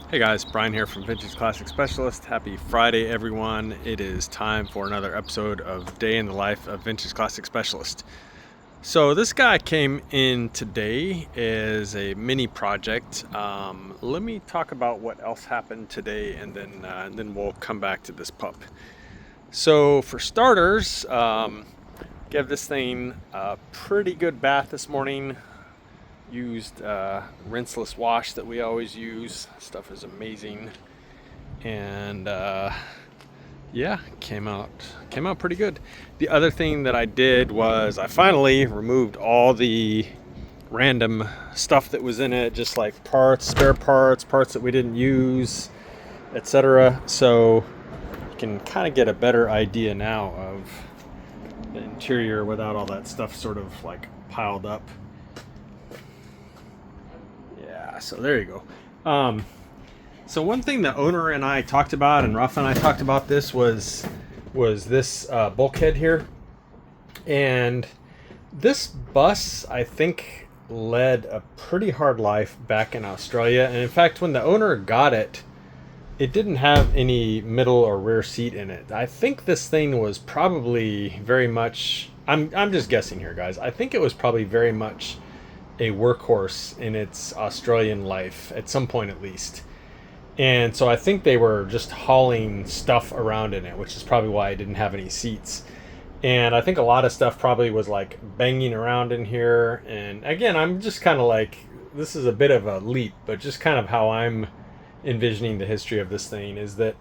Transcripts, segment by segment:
Hey guys, Brian here from Vintage Classic Specialist. Happy Friday, everyone. It is time for another episode of Day in the Life of Vintage Classic Specialist. So this guy came in today as a mini project. Let me talk about what else happened today, and then we'll come back to this pup. So for starters, give this thing a pretty good bath this morning. Used rinseless wash that we always use. Stuff is amazing, and yeah, came out pretty good. The other thing that I did was I finally removed all the random stuff that was in it, just like parts, spare parts that we didn't use, etc. So you can kind of get a better idea now of the interior without all that stuff sort of like piled up. So there you go. So one thing the owner and I talked about, and Ruff and I talked about this, was this bulkhead here. And this bus, I think, led a pretty hard life back in Australia. And in fact, when the owner got it, it didn't have any middle or rear seat in it. I think this thing was probably very much, I'm just guessing here, guys. I think it was probably very much a workhorse in its Australian life at some point at least. And so I think they were just hauling stuff around in it, which is probably why it didn't have any seats. And I think a lot of stuff probably was like banging around in here. And again, I'm just kind of like, this is a bit of a leap, but just kind of how I'm envisioning the history of this thing is that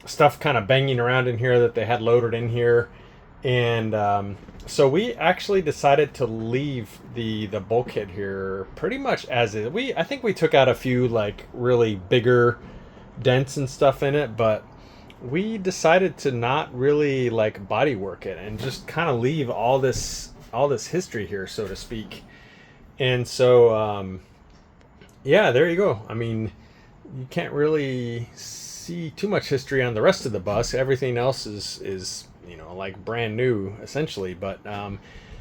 stuff kind of banging around in here that they had loaded in here. And so we actually decided to leave the bulkhead here pretty much as is. I think we took out a few like really bigger dents and stuff in it, but we decided to not really like body work it and just kind of leave all this history here, so to speak. And so yeah, there you go. I mean, you can't really see too much history on the rest of the bus. Everything else is like brand new essentially. But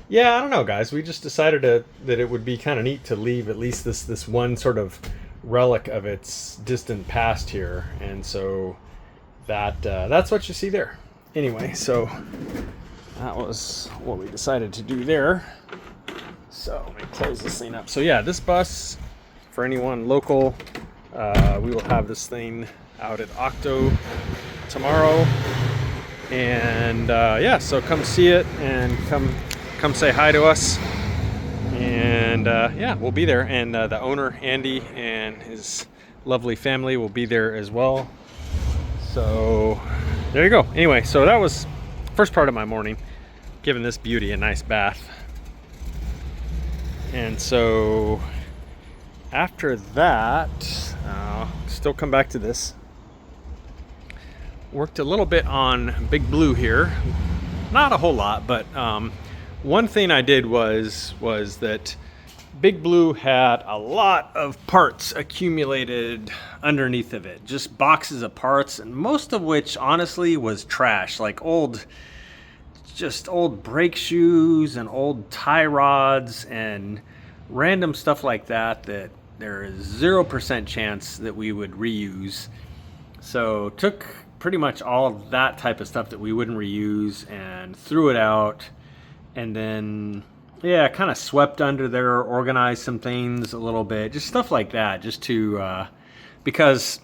yeah, I don't know, guys. We just decided that it would be kind of neat to leave at least this one sort of relic of its distant past here. And so that's what you see there. Anyway, so that was what we decided to do there. So let me close this thing up. So yeah, this bus, for anyone local, we will have this thing out at OCTO tomorrow. And yeah, so come see it and come say hi to us. And yeah, we'll be there. And the owner, Andy, and his lovely family will be there as well. So there you go. Anyway, so that was the first part of my morning, giving this beauty a nice bath. And so after that, still come back to this. Worked a little bit on Big Blue here, not a whole lot, but one thing I did was that Big Blue had a lot of parts accumulated underneath of it, just boxes of parts, and most of which honestly was trash, like old brake shoes and old tie rods and random stuff like that there is 0% chance that we would reuse. So took pretty much all of that type of stuff that we wouldn't reuse and threw it out, and then yeah, kind of swept under there, organized some things a little bit, just stuff like that, just to because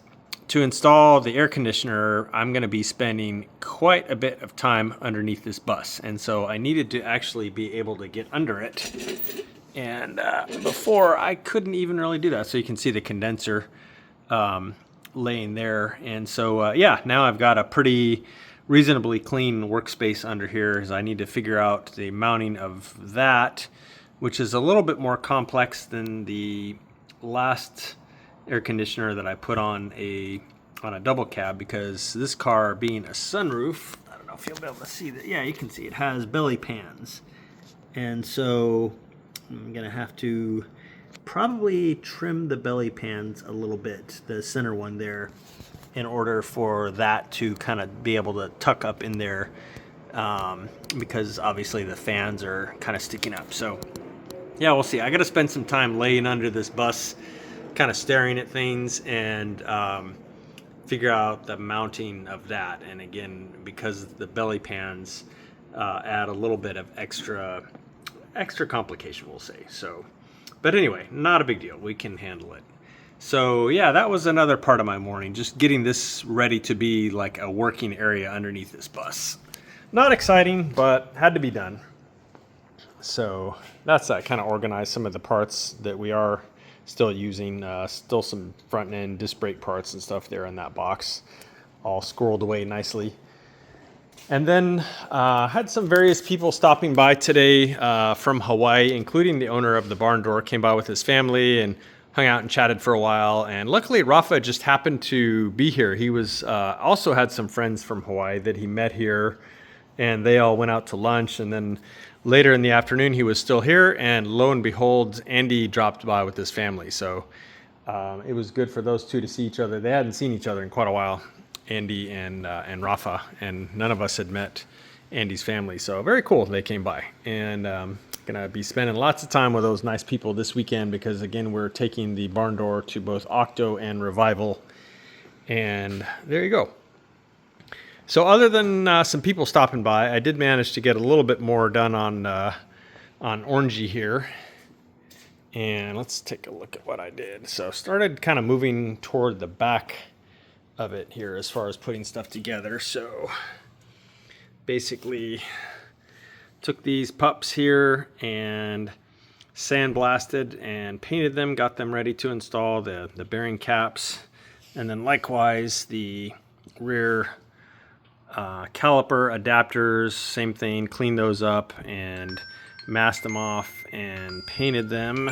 to install the air conditioner, I'm going to be spending quite a bit of time underneath this bus, and so I needed to actually be able to get under it. And before, I couldn't even really do that. So you can see the condenser laying there. And so yeah, now I've got a pretty reasonably clean workspace under here, as I need to figure out the mounting of that, which is a little bit more complex than the last air conditioner that I put on a double cab, because this car, being a sunroof, I don't know if you'll be able to see that. Yeah, you can see it has belly pans, and so I'm gonna have to probably trim the belly pans a little bit, the center one there, in order for that to kind of be able to tuck up in there, because obviously the fans are kind of sticking up. So yeah, we'll see. I gotta spend some time laying under this bus kind of staring at things and figure out the mounting of that. And again, because the belly pans add a little bit of extra complication, we'll say. So, but anyway, not a big deal. We can handle it. So yeah, that was another part of my morning, just getting this ready to be like a working area underneath this bus. Not exciting, but had to be done. So that's that, kind of organized some of the parts that we are still using. Still some front end disc brake parts and stuff there in that box, all squirreled away nicely. And then had some various people stopping by today from Hawaii, including the owner of the barn door. Came by with his family and hung out and chatted for a while. And luckily, Rafa just happened to be here. He was also had some friends from Hawaii that he met here, and they all went out to lunch. And then later in the afternoon, he was still here, and lo and behold, Andy dropped by with his family. So it was good for those two to see each other. They hadn't seen each other in quite a while, Andy and Rafa, and none of us had met Andy's family. So very cool they came by. And gonna be spending lots of time with those nice people this weekend because, again, we're taking the barn door to both OCTO and Revival. And there you go. So other than some people stopping by, I did manage to get a little bit more done on Orangey here. And let's take a look at what I did. So started kind of moving toward the back of it here as far as putting stuff together. So basically took these pups here and sandblasted and painted them, got them ready to install the bearing caps. And then likewise the rear caliper adapters, same thing, cleaned those up and masked them off and painted them.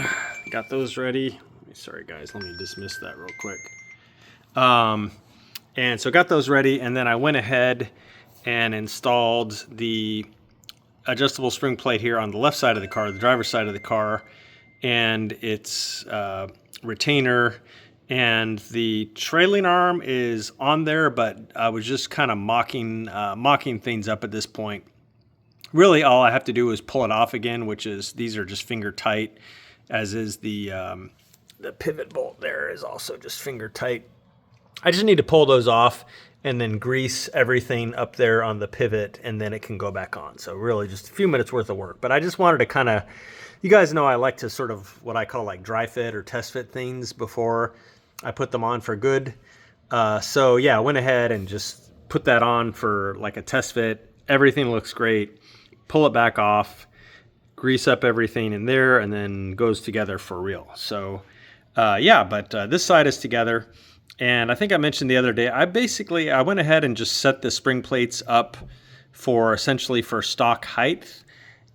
Got those ready. Sorry guys, let me dismiss that real quick. And so got those ready, and then I went ahead and installed the adjustable spring plate here on the left side of the car, the driver's side of the car, and its retainer. And the trailing arm is on there, but I was just kind of mocking things up at this point. Really, all I have to do is pull it off again, which is, these are just finger tight, as is the pivot bolt there is also just finger tight. I just need to pull those off and then grease everything up there on the pivot, and then it can go back on. So really just a few minutes worth of work. But I just wanted to kind of, you guys know I like to sort of what I call like dry fit or test fit things before I put them on for good. So yeah, I went ahead and just put that on for like a test fit. Everything looks great. Pull it back off, grease up everything in there, and then goes together for real. So yeah, but this side is together. And I think I mentioned the other day, I went ahead and just set the spring plates up for essentially for stock height.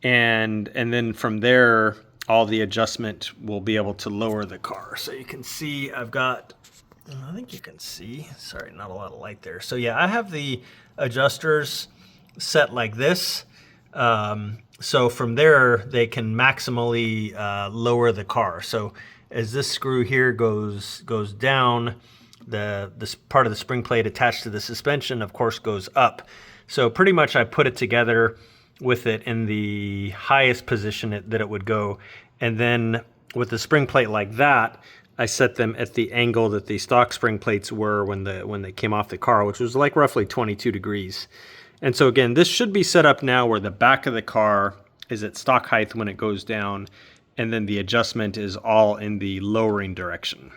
And then from there, all the adjustment will be able to lower the car. So you can see I've got, I think you can see, sorry, not a lot of light there. So yeah, I have the adjusters set like this. So from there, they can maximally lower the car. So as this screw here goes down, this part of the spring plate attached to the suspension, of course, goes up. So pretty much I put it together with it in the highest position that it would go. And then with the spring plate like that, I set them at the angle that the stock spring plates were when they came off the car, which was like roughly 22 degrees. And so again, this should be set up now where the back of the car is at stock height when it goes down, and then the adjustment is all in the lowering direction.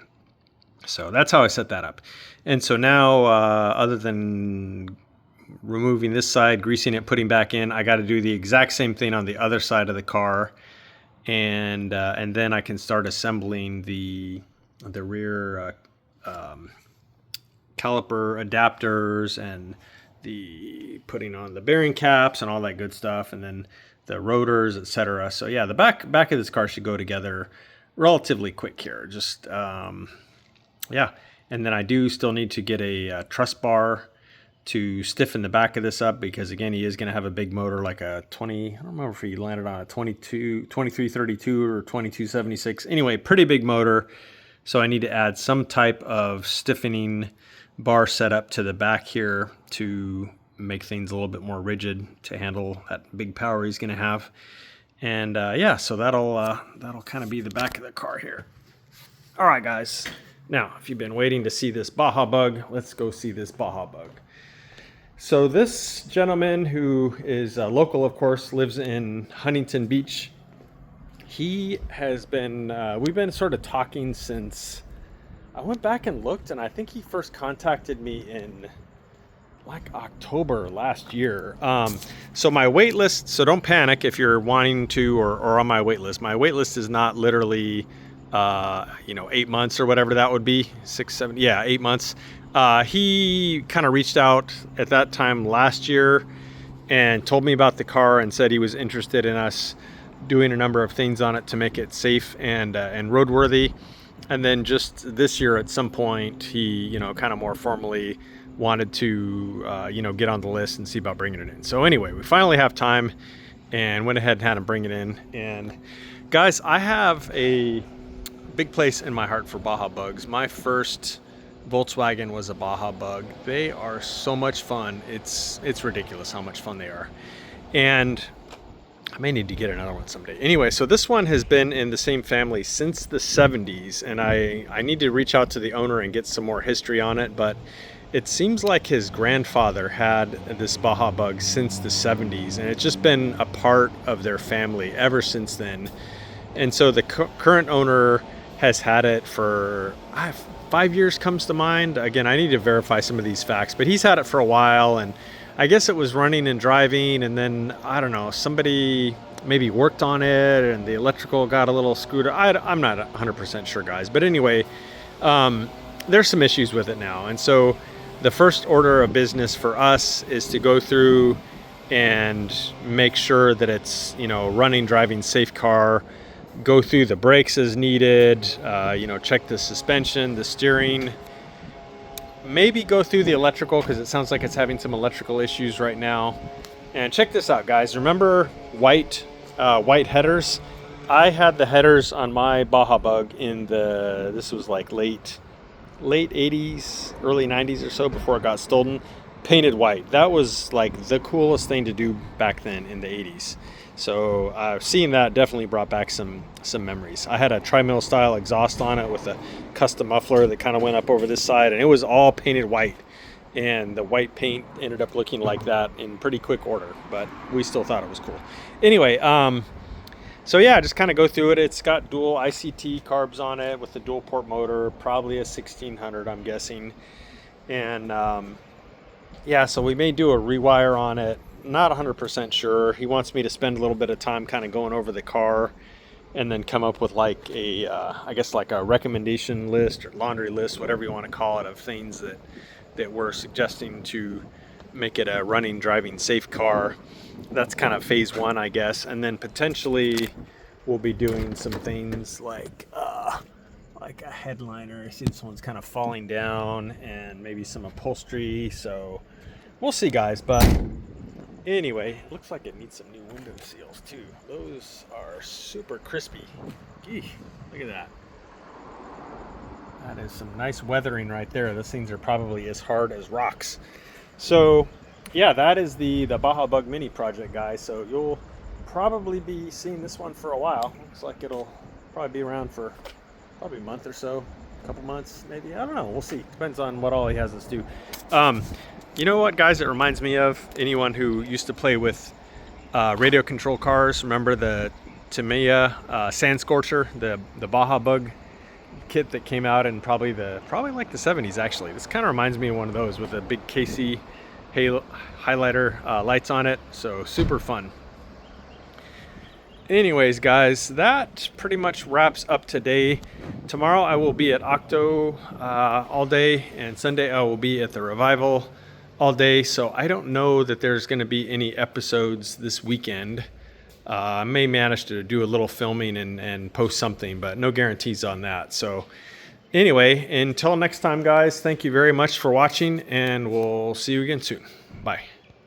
So that's how I set that up. And so now, other than removing this side, greasing it, putting back in, I got to do the exact same thing on the other side of the car. And then I can start assembling the rear caliper adapters and the putting on the bearing caps and all that good stuff, and then the rotors, etc. So yeah, the back of this car should go together relatively quick here. Just yeah, and then I do still need to get a truss bar to stiffen the back of this up, because again, he is going to have a big motor, like a 20, I don't remember if he landed on a 2332 or 2276. Anyway, pretty big motor. So I need to add some type of stiffening bar setup to the back here to make things a little bit more rigid to handle that big power he's going to have. And yeah, so that'll kind of be the back of the car here. All right, guys. Now, if you've been waiting to see this Baja Bug, let's go see this Baja Bug. So this gentleman, who is local, of course, lives in Huntington Beach. He has been, we've been sort of talking since, I went back and looked, and I think he first contacted me in like October last year. So my wait list, so don't panic if you're wanting to or on my wait list. My wait list is not literally, 8 months or whatever that would be, 6, 7, yeah, 8 months. He kind of reached out at that time last year and told me about the car and said he was interested in us doing a number of things on it to make it safe and roadworthy. And then just this year at some point, he, kind of more formally wanted to, get on the list and see about bringing it in. So anyway, we finally have time and went ahead and had him bring it in. And guys, I have a big place in my heart for Baja Bugs. My first Volkswagen was a Baja Bug. They are so much fun. It's ridiculous how much fun they are. And I may need to get another one someday. Anyway, so this one has been in the same family since the 70s, and I need to reach out to the owner and get some more history on it, but it seems like his grandfather had this Baja Bug since the 70s, and it's just been a part of their family ever since then. And so the current owner has had it for 5 years comes to mind. Again, I need to verify some of these facts, but he's had it for a while, and I guess it was running and driving, and then, I don't know, somebody maybe worked on it and the electrical got a little screwed up. I'm not 100% sure, guys. But anyway, there's some issues with it now. And so the first order of business for us is to go through and make sure that it's, running, driving, safe car, go through the brakes as needed, check the suspension, the steering, maybe go through the electrical because it sounds like it's having some electrical issues right now. And check this out, guys. Remember white headers? I had the headers on my Baja Bug this was like late 80s, early 90s or so, before it got stolen, painted white. That was like the coolest thing to do back then in the 80s. So seeing that definitely brought back some memories. I had a tri-mill style exhaust on it with a custom muffler that kind of went up over this side, and it was all painted white. And the white paint ended up looking like that in pretty quick order, but we still thought it was cool. Anyway, so yeah, just kind of go through it. It's got dual ICT carbs on it with the dual port motor, probably a 1600, I'm guessing. And yeah, so we may do a rewire on it. Not 100% sure. He wants me to spend a little bit of time kind of going over the car and then come up with like I guess like a recommendation list or laundry list, whatever you want to call it, of things that we're suggesting to make it a running, driving, safe car. That's kind of phase one, I guess. And then potentially we'll be doing some things like a headliner. I see this one's kind of falling down, and maybe some upholstery. So we'll see, guys. But anyway, looks like it needs some new window seals too. Those are super crispy. Gee, look at that. That is some nice weathering right there. Those things are probably as hard as rocks. So yeah, that is the Baja Bug Mini-Project, guys. So you'll probably be seeing this one for a while. Looks like it'll probably be around for probably a month or so, a couple months maybe. I don't know. We'll see. Depends on what all he has us do. You know what, guys, it reminds me of? Anyone who used to play with radio control cars, remember the Tamiya Sand Scorcher, the Baja Bug kit that came out in probably like the 70s, actually. This kind of reminds me of one of those with a big KC highlighter lights on it. So super fun. Anyways, guys, that pretty much wraps up today. Tomorrow I will be at OCTO all day, and Sunday I will be at the Revival all day. So I don't know that there's going to be any episodes this weekend. I may manage to do a little filming and post something, but no guarantees on that. So anyway, until next time, guys, thank you very much for watching, and we'll see you again soon. Bye.